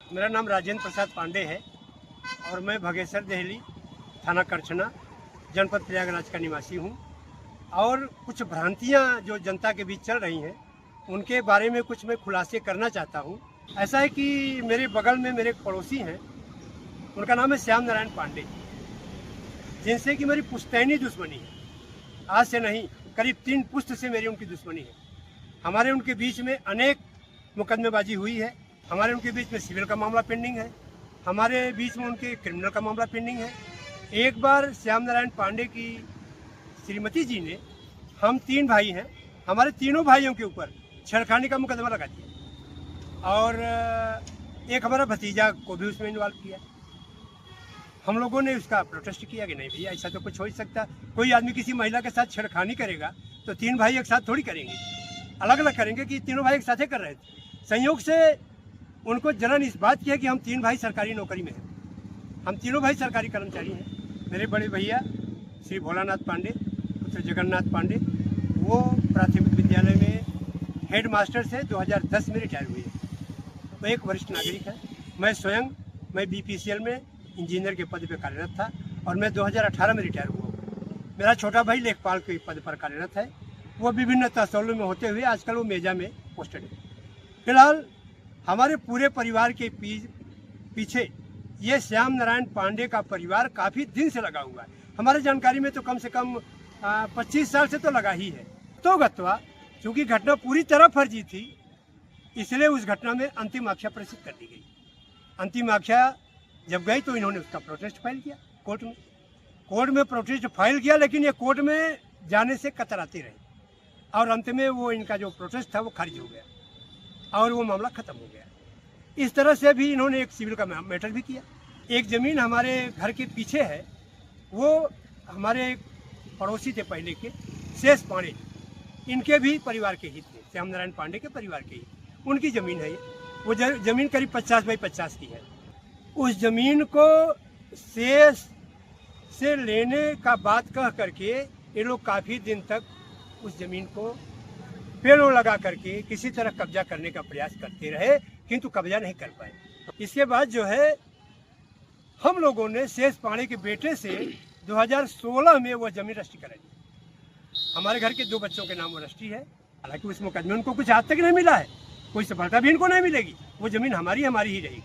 मेरा नाम राजेंद्र प्रसाद पांडे है और मैं भगेसर देहली, थाना करछना, जनपद प्रयागराज का निवासी हूँ। और कुछ भ्रांतियाँ जो जनता के बीच चल रही हैं उनके बारे में कुछ मैं खुलासे करना चाहता हूँ। ऐसा है कि मेरे बगल में मेरे एक पड़ोसी हैं, उनका नाम है श्याम नारायण पांडे, जिनसे कि मेरी पुश्तैनी दुश्मनी है। आज से नहीं, करीब 3 पुश्त से मेरी उनकी दुश्मनी है। हमारे उनके बीच में अनेक मुकदमेबाजी हुई है। हमारे उनके बीच में सिविल का मामला पेंडिंग है, हमारे बीच में उनके क्रिमिनल का मामला पेंडिंग है। एक बार श्याम नारायण पांडे की श्रीमती जी ने, हम 3 भाई हैं, हमारे तीनों भाइयों के ऊपर छेड़खानी का मुकदमा लगा दिया और एक हमारा भतीजा को भी उसमें इन्वॉल्व किया। हम लोगों ने उसका प्रोटेस्ट किया कि नहीं भैया, ऐसा तो कुछ हो ही सकता। कोई आदमी किसी महिला के साथ छेड़खानी करेगा तो 3 भाई एक साथ थोड़ी करेंगे, अलग अलग करेंगे कि तीनों भाई एक साथ ही कर रहे थे। संयोग से उनको जलन इस बात की है कि हम 3 भाई सरकारी नौकरी में हैं, हम तीनों भाई सरकारी कर्मचारी हैं। मेरे बड़े भैया श्री भोलानाथ पांडे, पुत्र जगन्नाथ पांडे, वो प्राथमिक विद्यालय में हेड मास्टर से 2010 में रिटायर हुए। वो एक वरिष्ठ नागरिक है। मैं BPCL में इंजीनियर के पद पर कार्यरत था और मैं 2018 में रिटायर हुआ। मेरा छोटा भाई लेखपाल के पद पर कार्यरत है। वो विभिन्न तहसीलों में होते हुए आजकल वो मेजा में पोस्टेड है। फिलहाल हमारे पूरे परिवार के पीछे ये श्याम नारायण पांडे का परिवार काफ़ी दिन से लगा हुआ है। हमारे जानकारी में तो कम से कम 25 साल से तो लगा ही है। तो गत्वा चूँकि घटना पूरी तरह फर्जी थी, इसलिए उस घटना में अंतिम आख्या प्रसिद्ध कर दी गई। अंतिम आख्या जब गई तो इन्होंने उसका प्रोटेस्ट फाइल किया कोर्ट में प्रोटेस्ट फाइल किया, लेकिन ये कोर्ट में जाने से कतराते रहे और अंत में वो इनका जो प्रोटेस्ट था वो खारिज हो गया और वो मामला ख़त्म हो गया। इस तरह से भी इन्होंने एक सिविल का मैटर भी किया। एक ज़मीन हमारे घर के पीछे है, वो हमारे पड़ोसी थे पहले के शेष पांडे, इनके भी परिवार के ही थे, श्याम नारायण पांडे के परिवार के ही उनकी ज़मीन है। वो ज़मीन करीब 50 बाई 50 की है। उस ज़मीन को शेष से लेने का बात कह करके ये लोग काफ़ी दिन तक उस ज़मीन को पेड़ों लगा करके किसी तरह कब्जा करने का प्रयास करते रहे, किंतु कब्जा नहीं कर पाए। इसके बाद जो है हम लोगों ने शेष पांडे के बेटे से 2016 में वो ज़मीन रजिस्ट्री करा दी। हमारे घर के 2 बच्चों के नाम वो रजिस्ट्री है। हालांकि उस मुकदमे में उनको कुछ आज तक नहीं मिला है, कोई सफलता भी इनको नहीं मिलेगी। वो ज़मीन हमारी ही रहेगी।